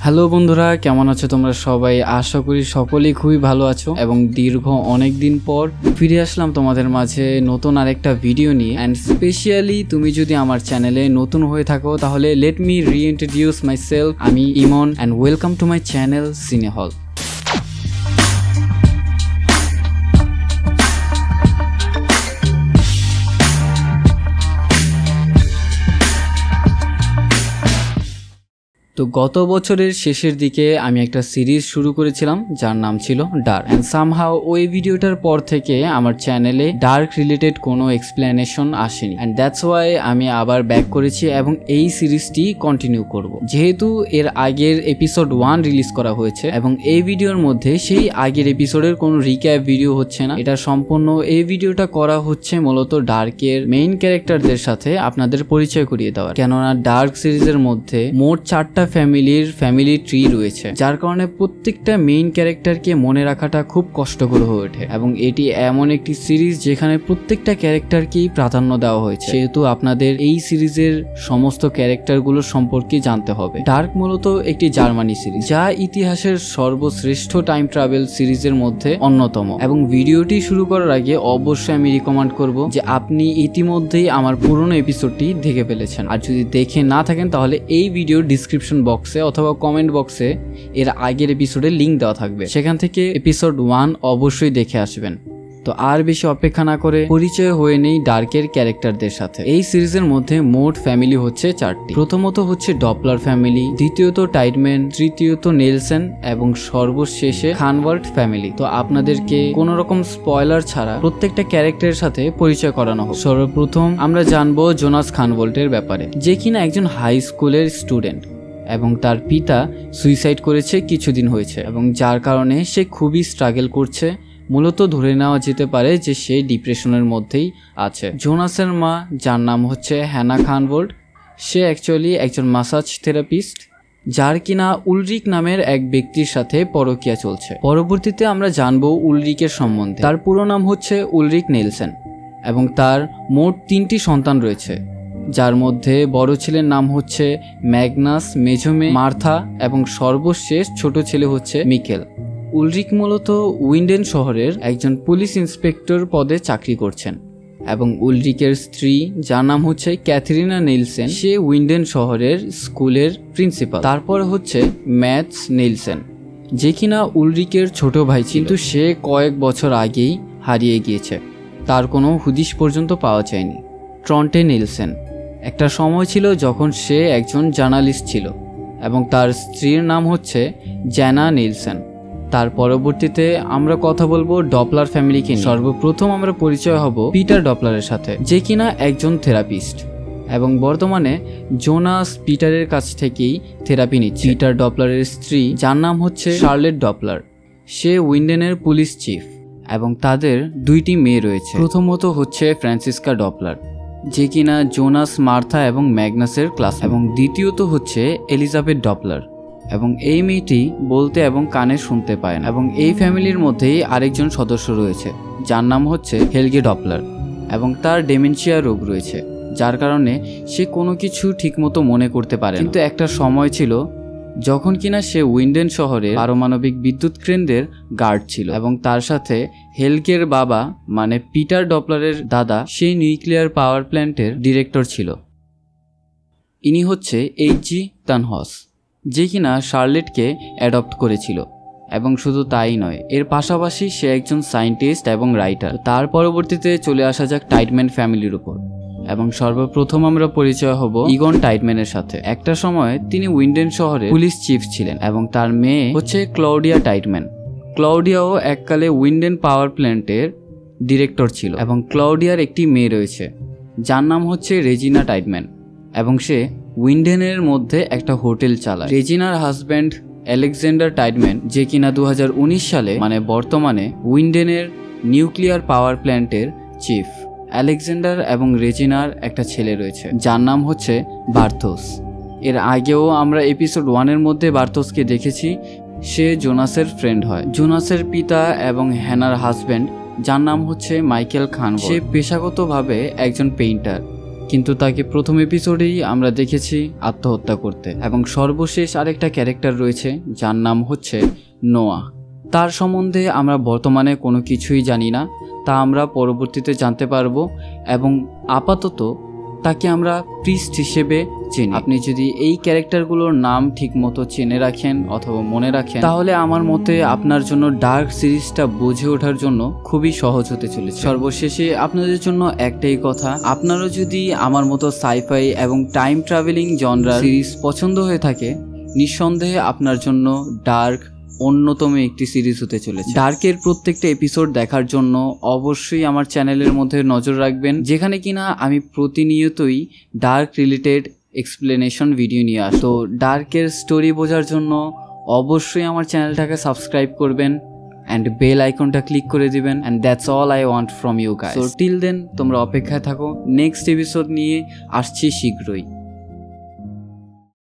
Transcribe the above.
Hello বন্ধুরা, কেমন আছো তোমরা সবাই? আশা করি সকলেই খুবই ভালো আছো এবং দীর্ঘ অনেক দিন পর ফিরে আসলাম তোমাদের মাঝে নতুন আরেকটা ভিডিও নিয়ে। অ্যান্ড স্পেশালি তুমি যদি আমার চ্যানেলে নতুন হয়ে থাকো তাহলে let me reintroduce myself. আমি Imon and welcome to my channel cine hall. তো গত বছরের শেষের দিকে আমি একটা সিরিজ শুরু করেছিলাম যার নাম ছিল ডার্ক, অ্যান্ড সামহাও ওই ভিডিওটার পর থেকে আমার চ্যানেলে ডার্ক রিলেটেড কোনো এক্সপ্লেনেশন আসেনি, অ্যান্ড দ্যাটস ওয়াই আমি আবার ব্যাক করেছি এবং এই সিরিজটি কন্টিনিউ করব। যেহেতু এর আগের এপিসোড 1 রিলিজ করা হয়েছে এবং এই ভিডিওর মধ্যে সেই আগের এপিসোডের কোনো রিক্যাপ ভিডিও হচ্ছে না, এটা সম্পূর্ণ এই ভিডিওটা করা হচ্ছে মূলত ডার্কের মেইন ক্যারেক্টারদের সাথে আপনাদের পরিচয় করিয়ে দেওয়ার। কেননা ডার্ক সিরিজের মধ্যে মোট 4টা ফ্যামিলি ট্রি রয়েছে, যার কারণে প্রত্যেকটা মেইন ক্যারেক্টারকে মনে রাখাটা খুব কষ্টকর হয়ে ওঠে এবং এটি এমন একটি সিরিজ যেখানে প্রত্যেকটা ক্যারেক্টারকেই প্রাধান্য দেওয়া হয়েছে, সেহেতু আপনাদের এই সিরিজের সমস্ত ক্যারেক্টারগুলো সম্পর্কে জানতে হবে। ডার্ক মূলত একটি জার্মানি সিরিজ, যা ইতিহাসের সর্বশ্রেষ্ঠ টাইম ট্রাভেল সিরিজের মধ্যে অন্যতম। এবং ভিডিওটি শুরু করার আগে অবশ্যই আমি রিকমেন্ড করব যে আপনি ইতিমধ্যেই আমার পুরনো এপিসোডটি দেখে ফেলেছেন, আর যদি দেখে না থাকেন তাহলে এই ভিডিওর ডিসক্রিপশন বক্সে অথবা কমেন্ট বক্সে এর আগের এপিসোডের লিংক দেওয়া থাকবে, সেখান থেকে এপিসোড 1 অবশ্যই দেখে আসবেন। তো আর বেশি অপেক্ষা না করে পরিচয় হয়ে নেই ডার্কের ক্যারেক্টারদের সাথে। এই সিরিজের মধ্যে মোট ফ্যামিলি হচ্ছে 4টি। প্রথমত হচ্ছে ডপলার ফ্যামিলি, দ্বিতীয়ত টাইডম্যান, তৃতীয়ত নেলসন এবং সর্বশেষে খানওয়ার্ট ফ্যামিলি। তো আপনাদেরকে কোনো রকম স্পয়লার ছাড়া প্রত্যেকটা ক্যারেক্টারের সাথে পরিচয় করানো হোক। সর্বপ্রথম আমরা জানবো জোনাস খানওয়াল্টের ব্যাপারে, যে কিনা একজন হাই স্কুলের স্টুডেন্ট এবং তার পিতা সুইসাইড করেছে কিছুদিন হয়েছে এবং যার কারণে সে খুবই স্ট্রাগল করছে। মূলত ধরে নেওয়া যেতে পারে যে সে ডিপ্রেশনের মধ্যেই আছে। জোনাসের মা, যার নাম হচ্ছে হ্যানা খানওয়াল্ট, সে অ্যাকচুয়ালি একজন মাসাজ থেরাপিস্ট, যার কিনা উলরিক নামের এক ব্যক্তির সাথে পরকীয়া চলছে। পরবর্তীতে আমরা জানবো উলরিকের সম্বন্ধে। তার পুরো নাম হচ্ছে উলরিক নেলসন এবং তার মোট 3টি সন্তান রয়েছে, যার মধ্যে বড় ছেলের নাম হচ্ছে ম্যাগনাস, মেজো মেয়ে মার্থা এবং সর্বশেষ ছোট ছেলে হচ্ছে মিকেল। উলরিক মূলত উইন্ডেন শহরের একজন পুলিশ ইন্সপেক্টর পদে চাকরি করছেন এবং উলরিকের স্ত্রী, যার নাম হচ্ছে ক্যাথরিনা নেলসন, সে উইন্ডেন শহরের স্কুলের প্রিন্সিপাল। তারপর হচ্ছে ম্যাথস নেলসন, যে কিনা উলরিকের ছোট ভাই, কিন্তু সে কয়েক বছর আগেই হারিয়ে গিয়েছে, তার কোনো হুদিস পর্যন্ত পাওয়া যায়নি। ট্রন্টে নেলসন, একটা সময় ছিল যখন সে একজন জার্নালিস্ট ছিল এবং তার স্ত্রীর নাম হচ্ছে জ্যানা নেলসন। তার পরবর্তীতে আমরা কথা বলবো ডপলার ফ্যামিলিকে নিয়ে। সর্বপ্রথম আমরা পরিচয় হব পিটার ডপলারের সাথে, যে কিনা একজন থেরাপিস্ট এবং বর্তমানে জোনাস পিটারের কাছ থেকেই থেরাপি নিচ্ছে। পিটার ডপলারের স্ত্রী, যার নাম হচ্ছে শার্লেট ডপলার, সে উইন্ডেনের পুলিশ চিফ এবং তাদের 2টি মেয়ে রয়েছে। প্রথমত হচ্ছে ফ্রান্সিসকা ডপলার, যে কিনা জোনাস, মার্থা এবং ম্যাগনাসের ক্লাস, এবং দ্বিতীয়ত হচ্ছে এলিজাবেথ ডপলার, এবং এই মেয়েটি বলতে এবং কানে শুনতে পায় না। এবং এই ফ্যামিলির মধ্যেই আরেকজন সদস্য রয়েছে, যার নাম হচ্ছে হেলগে ডপলার এবং তার ডেমেনশিয়া রোগ রয়েছে, যার কারণে সে কোনো কিছু ঠিকমতো মনে করতে পারে না। কিন্তু একটা সময় ছিল যখন কিনা সে উইন্ডেন শহরে পারমাণবিক বিদ্যুৎ কেন্দ্রের গার্ড ছিল এবং তার সাথে হেলকের বাবা মানে পিটার ডপলারের দাদা সেই নিউক্লিয়ার পাওয়ার প্ল্যান্টের ডিরেক্টর ছিল। ইনি হচ্ছে এইচজি তানহস, যে কিনা শার্লেটকে অ্যাডপ্ট করেছিল এবং শুধু তাই নয়, এর পাশাপাশি সে একজন সায়েন্টিস্ট এবং রাইটার। তার পরবর্তীতে চলে আসা যাক টাইডম্যান ফ্যামিলির উপর এবং সর্বপ্রথম আমরা পরিচয় হব ইগন টাইডম্যানের সাথে। একটা সময় তিনি উইন্ডেন শহরে পুলিশ চিফ ছিলেন এবং তার মেয়ে হচ্ছে ক্লাউডিয়া টাইডম্যান। ক্লাউডিয়াও এককালে উইন্ডেন পাওয়ার প্ল্যান্টের ডিরেক্টর ছিল এবং ক্লাউডিয়ার একটি মেয়ে রয়েছে, যার নাম হচ্ছে রেজিনা টাইডম্যান এবং সে উইন্ডেনের মধ্যে একটা হোটেল চালায়। রেজিনার হাজব্যান্ড আলেকজান্ডার টাইডম্যান, যে কিনা 2019 সালে মানে বর্তমানে উইন্ডেনের নিউক্লিয়ার পাওয়ার প্ল্যান্টের চিফ। আলেকজান্ডার এবং রেজিনার একটা ছেলে রয়েছে, যার নাম হচ্ছে বার্থোস। এর আগেও আমরা এপিসোড 1-এর মধ্যে বার্থোসকে দেখেছি, সে জোনাসের ফ্রেন্ড হয়। জোনাসের পিতা এবং হ্যানার হাজব্যান্ড, যার নাম হচ্ছে মাইকেল খান, সে পেশাগতভাবে একজন পেইন্টার কিন্তু তাকে প্রথম এপিসোডেই আমরা দেখেছি আত্মহত্যা করতে। এবং সর্বশেষ আরেকটা ক্যারেক্টার রয়েছে যার নাম হচ্ছে নোয়া। তার সম্বন্ধে আমরা বর্তমানে কোনো কিছুই জানি না, তা আমরা পরবর্তীতে জানতে পারবো। এবং আপাতত তাকে আমরা প্রিস্ট হিসেবে চিনি। আপনি যদি এই ক্যারেক্টারগুলোর নাম ঠিক মতো চেনে রাখেন অথবা মনে রাখেন, তাহলে আমার মতে আপনার জন্য ডার্ক সিরিজটা বুঝে ওঠার জন্য খুবই সহজ হতে চলেছে। সর্বশেষে আপনাদের জন্য একটাই কথা, আপনারও যদি আমার মতো সাইফাই এবং টাইম ট্রাভেলিং জনরা সিরিজ পছন্দ হয়ে থাকে, নিঃসন্দেহে আপনার জন্য ডার্ক অন্যতম একটি সিরিজ হতে চলেছে। ডার্কের প্রত্যেকটা এপিসোড দেখার জন্য অবশ্যই আমার চ্যানেলের মধ্যে নজর রাখবেন, যেখানে কিনা আমি প্রতিনিয়তই ডার্ক রিলেটেড এক্সপ্লেনেশন ভিডিও নিয়ে আসি। তো ডার্কের স্টোরি বোঝার জন্য অবশ্যই আমার চ্যানেলটাকে সাবস্ক্রাইব করবেন অ্যান্ড বেল আইকনটা ক্লিক করে দিবেন। And that's all I want from you guys. So till then তোমরা অপেক্ষায় থাকো, নেক্সট এপিসোড নিয়ে আসছি শীঘ্রই।